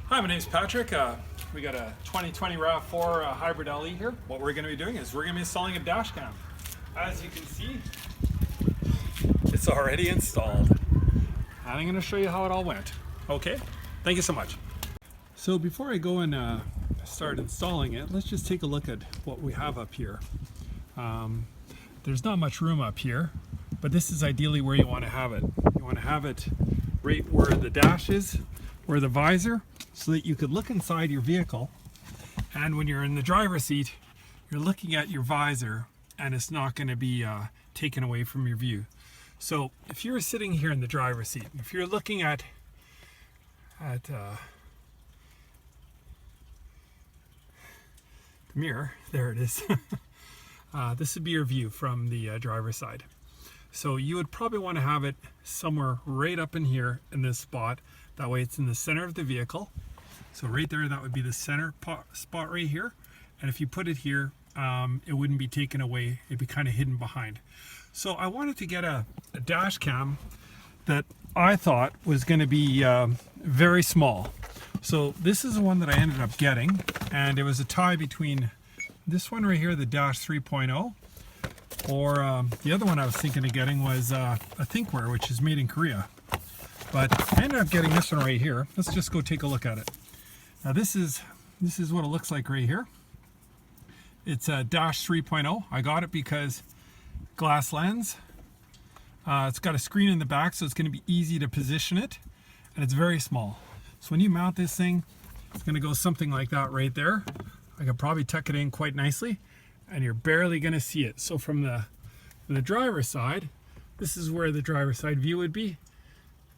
Hi, my name is Patrick. We got a 2020 Rav4 hybrid LE here. What we're going to be doing is we're going to be installing a dash cam. As you can see, it's already installed. And I'm going to show you how it all went. Okay, thank you so much. So before I go and start installing it, let's just take a look at what we have up here. There's not much room up here, but this is ideally where you want to have it. You want to have it right where the dash is, where the visor, so that you could look inside your vehicle, and when you're in the driver's seat, you're looking at your visor and it's not going to be taken away from your view. So if you're sitting here in the driver's seat, if you're looking at the mirror, there it is. This would be your view from the driver's side. So you would probably want to have it somewhere right up in here in this spot. That way it's in the center of the vehicle. So right there, that would be the center spot right here. And if you put it here, it wouldn't be taken away. It'd be kind of hidden behind. So I wanted to get a dash cam that I thought was going to be very small. So this is the one that I ended up getting. And it was a tie between this one right here, the Dash 3.0, or the other one I was thinking of getting was a Thinkware, which is made in Korea. But I ended up getting this one right here. Let's just go take a look at it. Now this is what it looks like right here. It's a Dash 3.0. I got it because glass lens. It's got a screen in the back, so it's going to be easy to position it, and it's very small. So when you mount this thing, it's going to go something like that right there. I could probably tuck it in quite nicely, and you're barely going to see it. So from the driver's side, this is where the driver's side view would be.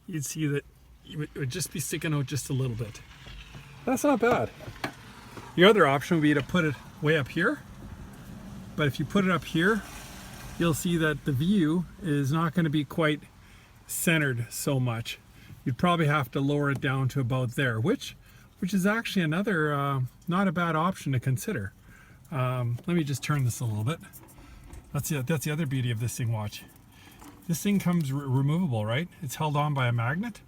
You'd see that it would just be sticking out just a little bit. That's not bad. Your other option would be to put it way up here. But if you put it up here, you'll see that the view is not going to be quite centered so much. You'd probably have to lower it down to about there, which is actually another not a bad option to consider. Let me just turn this a little bit. That's the other beauty of this thing. Watch. This thing comes removable, right? It's held on by a magnet.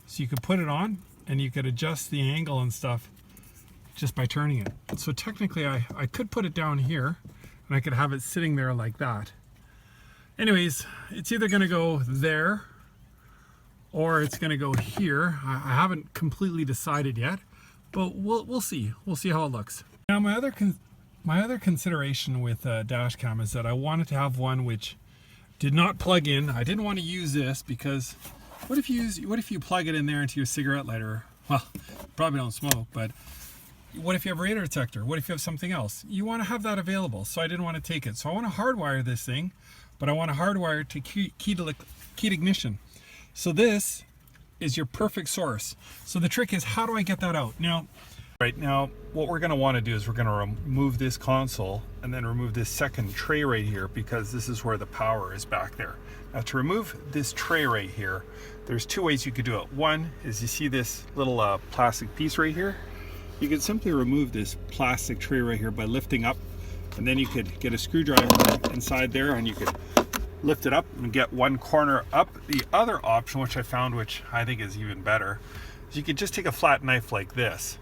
So you could put it on and you could adjust the angle and stuff just by turning it. So technically I could put it down here and I could have it sitting there like that. Anyways, it's either going to go there or it's going to go here. I haven't completely decided yet, but we'll see. We'll see how it looks. Now my other consideration with Dashcam is that I wanted to have one which did not plug in. I didn't want to use this because what if you plug it in there into your cigarette lighter? Well, probably don't smoke, but what if you have a radar detector? What if you have something else? You want to have that available, so I didn't want to take it. So I want to hardwire this thing, but I want to hardwire to keyed ignition. So this is your perfect source. So the trick is, how do I get that out? Right now, what we're going to want to do is we're going to remove this console and then remove this second tray right here, because this is where the power is back there. Now to remove this tray right here, there's two ways you could do it. One is, you see this little plastic piece right here? You could simply remove this plastic tray right here by lifting up, and then you could get a screwdriver inside there and you could lift it up and get one corner up. The other option, which I found, which I think is even better, is you could just take a flat knife like this,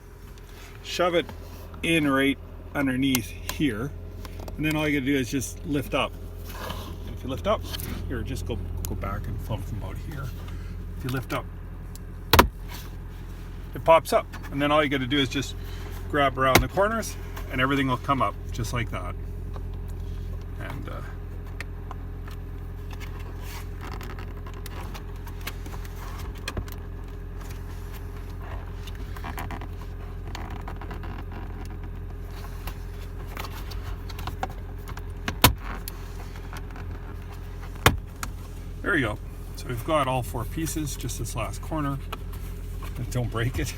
shove it in right underneath here, and then all you gotta do is just lift up. And if you lift up, here, just go back and film from about here. If you lift up, it pops up, and then all you gotta do is just grab around the corners and everything will come up just like that. And there you go. So we've got all four pieces, just this last corner. Don't break it.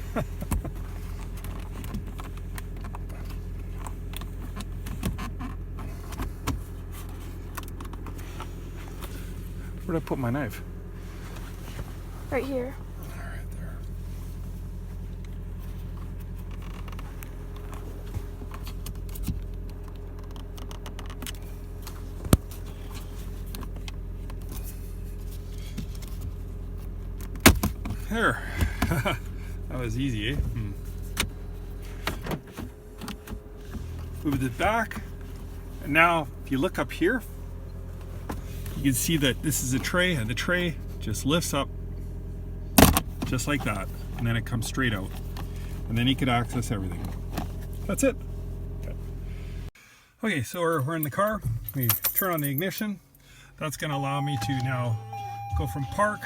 Where'd I put my knife? Right here. All right, there. There. That was easy, eh? move it back. And now if you look up here, you can see that this is a tray, and the tray just lifts up just like that, and then it comes straight out, and then you can access everything. That's it. Okay, so we're in the car. We turn on the ignition. That's going to allow me to now go from park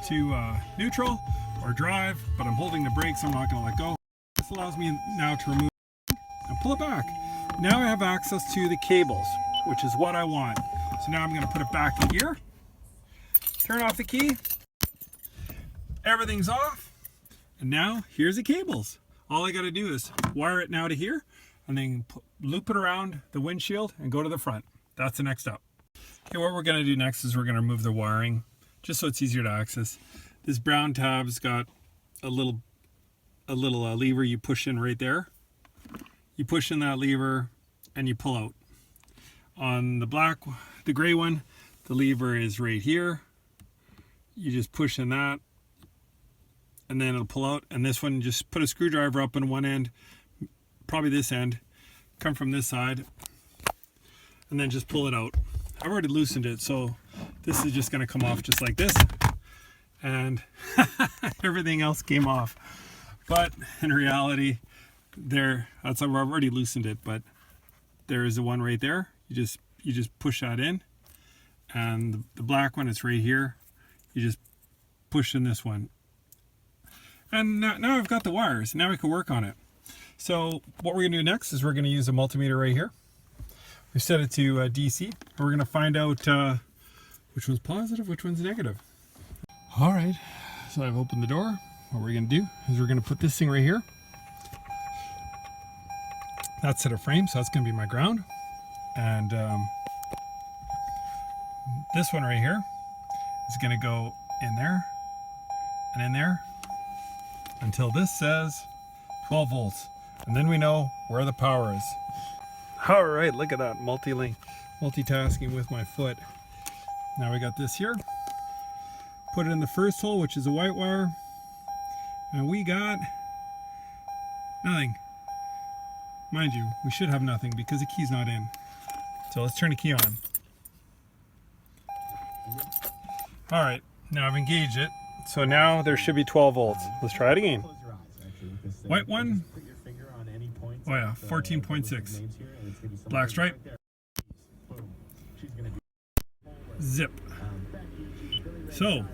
to neutral or drive, but I'm holding the brakes, I'm not going to let go. This allows me now to remove and pull it back. Now I have access to the cables, which is what I want. So now I'm going to put it back in gear, turn off the key, everything's off, and now here's the cables. All I got to do is wire it now to here, and then loop it around the windshield and go to the front. That's the next step. Okay, what we're going to do next is we're going to remove the wiring, just so it's easier to access. This brown tab's got a little lever you push in right there. You push in that lever and you pull out. On the gray one, the lever is right here. You just push in that and then it'll pull out. And this one, just put a screwdriver up in one end, probably this end, come from this side, and then just pull it out. I've already loosened it, so this is just going to come off just like this, and everything else came off. But in reality, I've already loosened it, but there is the one right there. You just push that in, and the black one, it's right here. You just push in this one, and now I've got the wires. Now we can work on it. So what we're going to do next is we're going to use a multimeter right here. We set it to DC, and we're going to find out which one's positive, which one's negative. All right, so I've opened the door. What we're going to do is we're going to put this thing right here. That's set of frame, so that's going to be my ground. And this one right here is going to go in there and in there until this says 12 volts. And then we know where the power is. All right, look at that, multitasking with my foot. Now we got this here. Put it in the first hole, which is a white wire. And we got nothing. Mind you, we should have nothing because the key's not in. So let's turn the key on. All right, now I've engaged it. So now there should be 12 volts. Let's try it again. White one. Oh yeah, 14.6. Black stripe. Zip. So,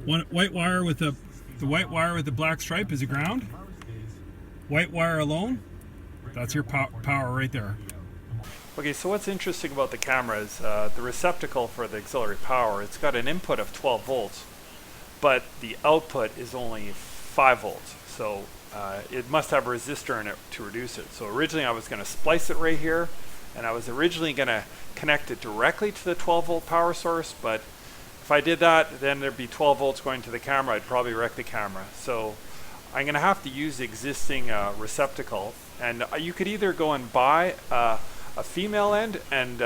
one white wire with the white wire with the black stripe is a ground. White wire alone, that's your power right there. Okay, so what's interesting about the camera is the receptacle for the auxiliary power. It's got an input of 12 volts, but the output is only 5 volts. So it must have a resistor in it to reduce it. So originally I was going to splice it right here, and I was originally going to connect it directly to the 12 volt power source, but if I did that, then there'd be 12 volts going to the camera. I'd probably wreck the camera. So I'm going to have to use the existing receptacle, and you could either go and buy a female end and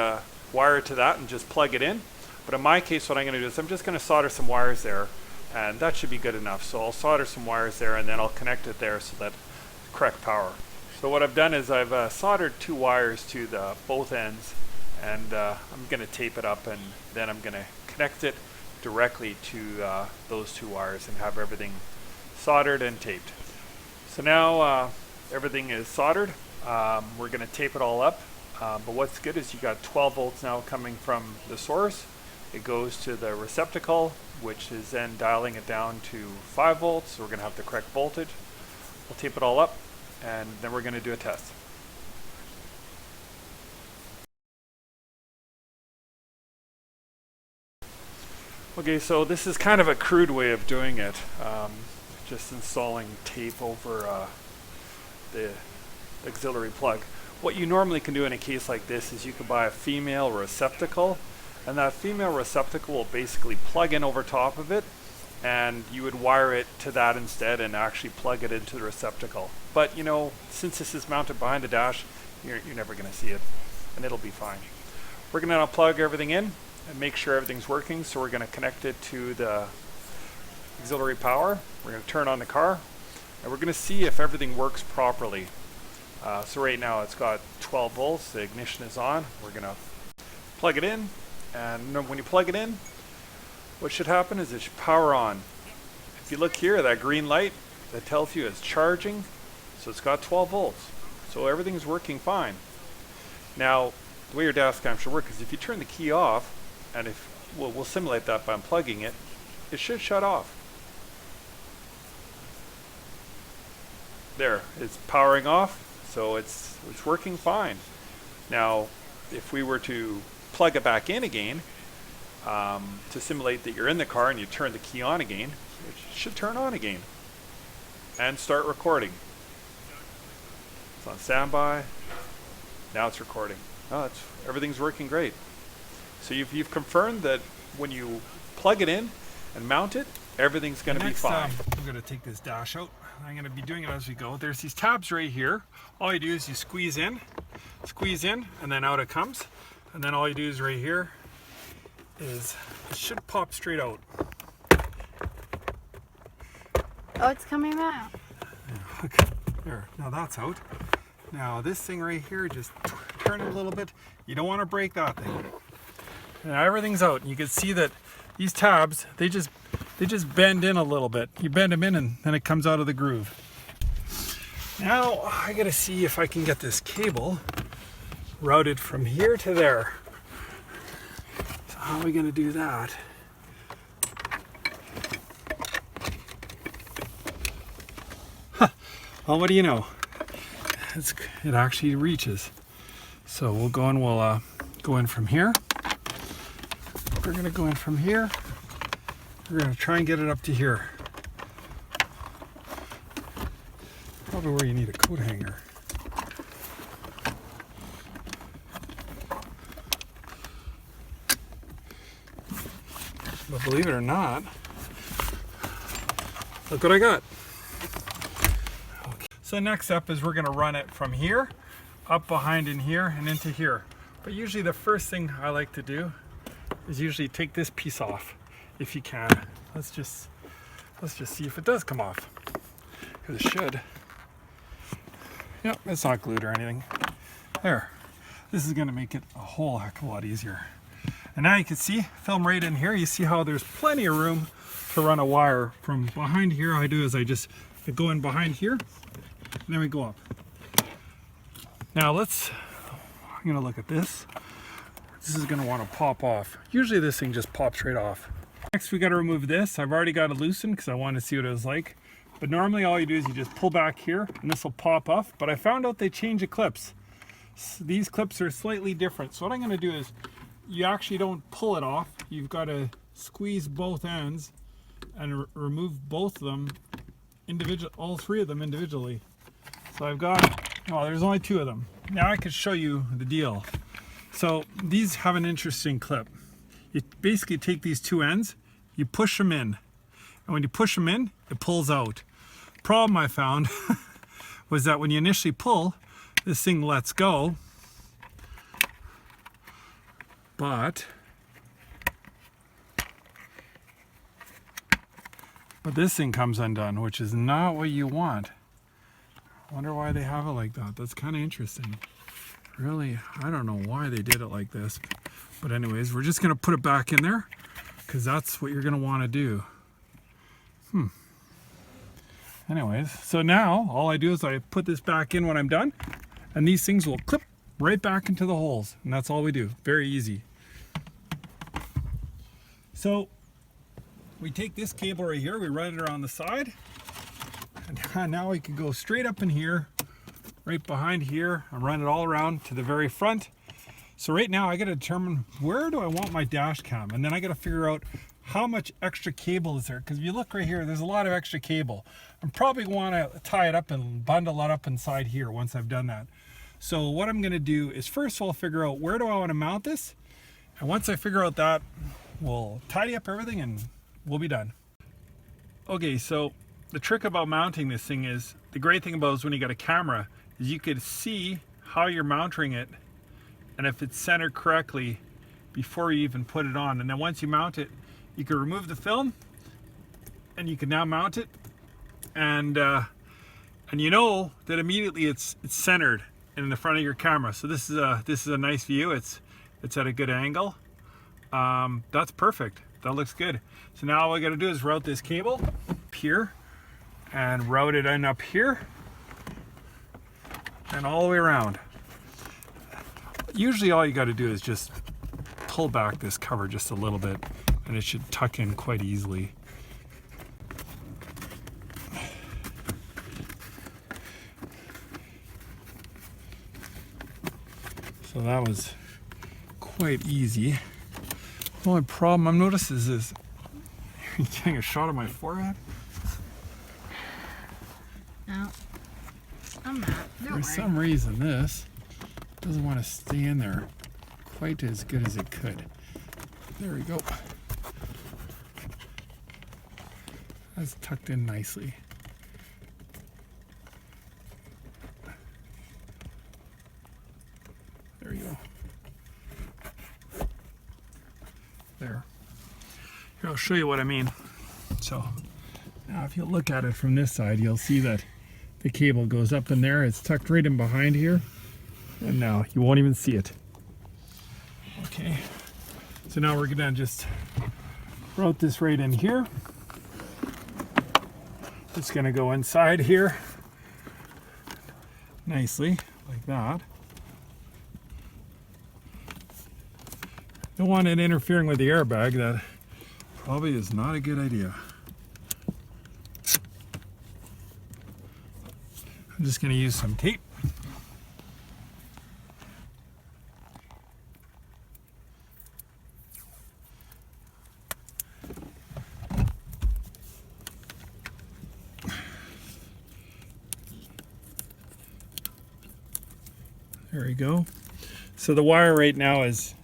wire it to that and just plug it in, but in my case what I'm going to do is I'm just going to solder some wires there, and that should be good enough. So I'll solder some wires there and then I'll connect it there so that correct power. So what I've done is I've soldered 2 wires to the both ends, and I'm going to tape it up, and then I'm going to connect it directly to those 2 wires and have everything soldered and taped. So now everything is soldered. We're going to tape it all up, but what's good is you got 12 volts now coming from the source. It goes to the receptacle, which is then dialing it down to 5 volts. So we're going to have the correct voltage. We'll tape it all up, and then we're going to do a test. Okay, so this is kind of a crude way of doing it. Just installing tape over the auxiliary plug. What you normally can do in a case like this is you can buy a female receptacle, and that female receptacle will basically plug in over top of it, and you would wire it to that instead and actually plug it into the receptacle. But you know, since this is mounted behind the dash, you're never going to see it, and it'll be fine. We're going to plug everything in and make sure everything's working. So we're going to connect it to the auxiliary power. We're going to turn on the car, and we're going to see if everything works properly. So right now it's got 12 volts, the ignition is on. We're gonna plug it in, and when you plug it in, what should happen is it should power on. If you look here, that green light, that tells you it's charging, so it's got 12 volts. So everything's working fine. Now, the way your Dashcam should work is if you turn the key off, and if we'll simulate that by unplugging it, it should shut off. There, it's powering off, so it's working fine. Now, if we were to plug it back in again, to simulate that you're in the car and you turn the key on again, it should turn on again and start recording. It's on standby. Now it's recording. Oh, everything's working great. So you've confirmed that when you plug it in and mount it, everything's going to be fine. I'm going to take this dash out. I'm going to be doing it as we go. There's these tabs right here. All you do is you squeeze in, and then out it comes. And then all you do is right here is it should pop straight out. Oh, it's coming out. Okay, there. Now that's out. Now this thing right here, just turn it a little bit. You don't want to break that thing. Now everything's out. You can see that these tabs, they just bend in a little bit. You bend them in and then it comes out of the groove. Now I gotta see if I can get this cable routed from here to there. So how are we gonna do that? Well, what do you know? It actually reaches. So we'll go and we'll go in from here. We're gonna go in from here. We're gonna try and get it up to here. Probably where you need a coat hanger. But believe it or not, look what I got. Okay. So next up is we're gonna run it from here, up behind in here, and into here. But usually the first thing I like to do is usually take this piece off, if you can. Let's just see if it does come off, because it should. Yep, it's not glued or anything. There. This is gonna make it a whole heck of a lot easier. And now you can see, film right in here, you see how there's plenty of room to run a wire from behind here. All I do is I go in behind here, and then we go up. Now I'm gonna look at this. This is gonna wanna pop off. Usually this thing just pops right off. Next we gotta remove this. I've already got it loosened because I wanted to see what it was like. But normally all you do is you just pull back here and this will pop off. But I found out they change the clips. So these clips are slightly different. So what I'm gonna do is, you actually don't pull it off. You've gotta squeeze both ends and remove both of them all three of them individually. So I've got, well, there's only two of them. Now I could show you the deal. So these have an interesting clip. You basically take these two ends, you push them in. And when you push them in, it pulls out. Problem I found was that when you initially pull, this thing lets go. But this thing comes undone, which is not what you want. I wonder why they have it like that. That's kind of interesting. Really, I don't know why they did it like this. But anyways, we're just gonna put it back in there because that's what you're gonna want to do. Anyways, so now all I do is I put this back in when I'm done, and these things will clip right back into the holes, and that's all we do. Very easy. So we take this cable right here, we run it around the side, and now we can go straight up in here, right behind here, and run it all around to the very front. So right now I got to determine where do I want my dash cam, and then I got to figure out how much extra cable is there, because if you look right here, there's a lot of extra cable. I'm probably want to tie it up and bundle it up inside here once I've done that. So what I'm going to do is first of all figure out where do I want to mount this, and once I figure out that, we'll tidy up everything and we'll be done. Okay, so the trick about mounting this thing is, the great thing about it is when you got a camera, is you could see how you're mounting it and if it's centered correctly before you even put it on. And then once you mount it, you can remove the film and you can now mount it, and And you know that immediately it's centered in the front of your camera. So this is a nice view. It's at a good angle. That's perfect. That looks good. So now all I got to do is route this cable up here and route it in up here and all the way around. Usually all you got to do is just pull back this cover just a little bit and it should tuck in quite easily. So that was quite easy. The only problem I've noticed is you're getting a shot of my forehead. No, I'm not. Don't worry. For some reason this doesn't want to stay in there quite as good as it could. There we go. That's tucked in nicely. There you go. There. Here, I'll show you what I mean. So now if you look at it from this side, you'll see that the cable goes up in there. It's tucked right in behind here. And now you won't even see it. Okay. So now we're gonna just route this right in here. It's gonna go inside here nicely, like that. Don't want it interfering with the airbag. That probably is not a good idea. I'm just going to use some tape. There we go. So the wire right now is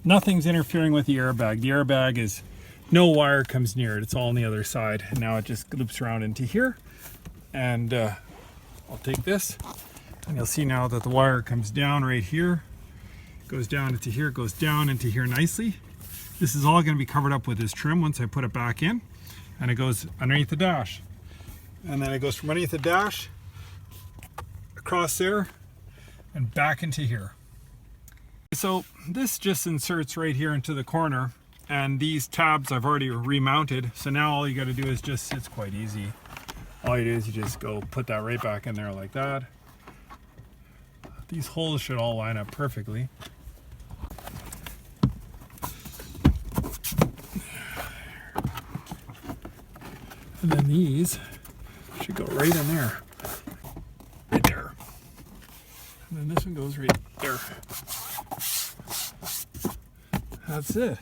nothing's interfering with the airbag. The airbag is, no wire comes near it. It's all on the other side. And now it just loops around into here. And I'll take this. And you'll see now that the wire comes down right here. Goes down into here, goes down into here nicely. This is all going to be covered up with this trim once I put it back in. And it goes underneath the dash. And then it goes from underneath the dash, across there, and back into here. So this just inserts right here into the corner, and these tabs I've already remounted. So now all you got to do is just, it's quite easy. All you do is you just go put that right back in there like that. These holes should all line up perfectly. And then these should go right in there. Right there. And then this one goes right there. That's it.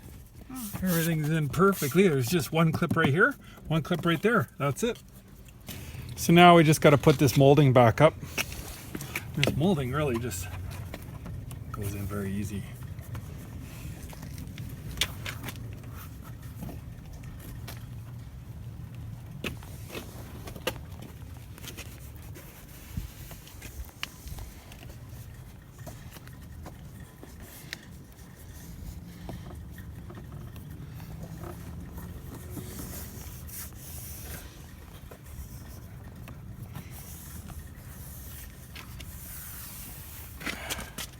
Everything's in perfectly. There's just one clip right here, one clip right there. That's it. So now we just got to put this molding back up. This molding really just goes in very easy.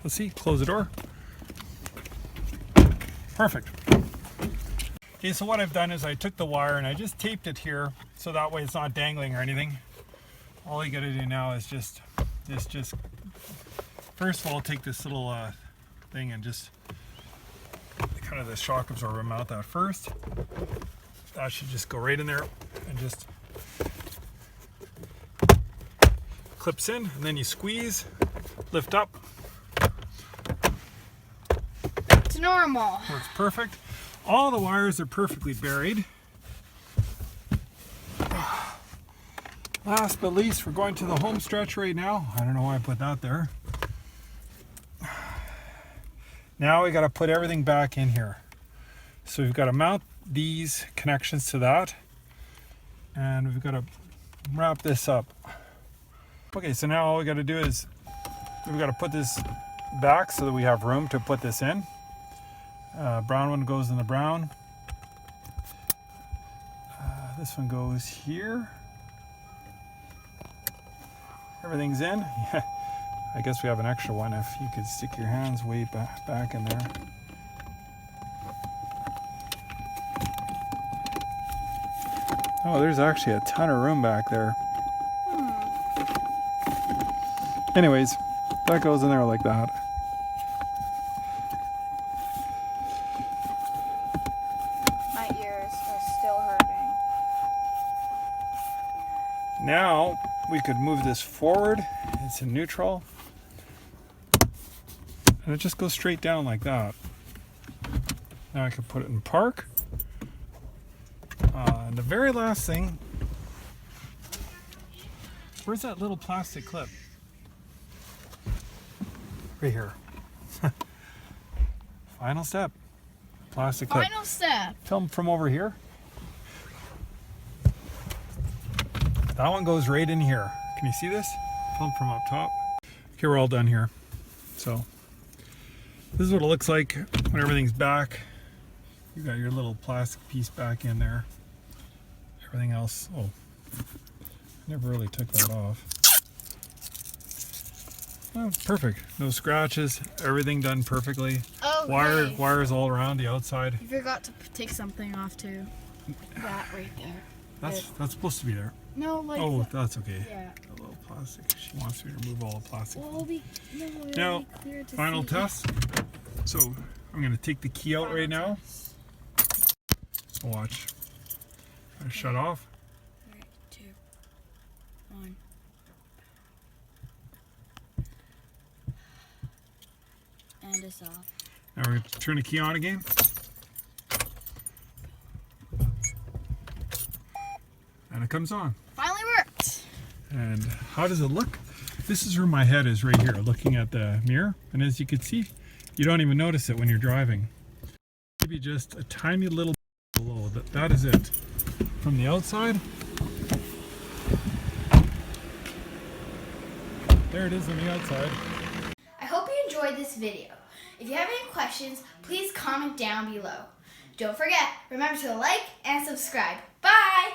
Let's see, close the door. Perfect. Okay, so what I've done is I took the wire and I just taped it here so that way it's not dangling or anything. All you gotta do now is just first of all take this little thing and just kind of the shock absorber mount that first. That should just go right in there and just clips in, and then you squeeze, lift up. It's normal. Works perfect. All the wires are perfectly buried. Last but least, we're going to the home stretch right now. I don't know why I put that there. Now we got to put everything back in here. So we've got to mount these connections to that, and we've got to wrap this up. Okay, so now all we got to do is we've got to put this back so that we have room to put this in. Brown one goes in the brown. This one goes here. Everything's in. Yeah. I guess we have an extra one if you could stick your hands way back in there. Oh, there's actually a ton of room back there. Anyways, that goes in there like that. My ears are still hurting. Now we could move this forward. It's in neutral. And it just goes straight down like that. Now I can put it in park. And the very last thing, where's that little plastic clip? Right here. Final step. Plastic clip. Final step. Film from over here. That one goes right in here. Can you see this? Film from up top. Okay, we're all done here. So this is what it looks like when everything's back. You got your little plastic piece back in there. Everything else, oh, never really took that off. Oh, perfect. No scratches. Everything done perfectly. Okay. Wires all around the outside. You forgot to take something off too. That right there. That's supposed to be there. No, like. Oh, that's okay. Yeah. A little plastic. She wants me to remove all the plastic. Well, it'll be clear to Final see. test. So I'm gonna take the key out right now. Watch. I shut off. 3, 2, 1. And it's off. Now we're going to turn the key on again. And it comes on. Finally worked. And how does it look? This is where my head is right here, looking at the mirror. And as you can see, you don't even notice it when you're driving. Maybe just a tiny little below. That is it. From the outside, there it is on the outside. I hope you enjoyed this video. If you have any questions, please comment down below. Don't forget, remember to like and subscribe. Bye!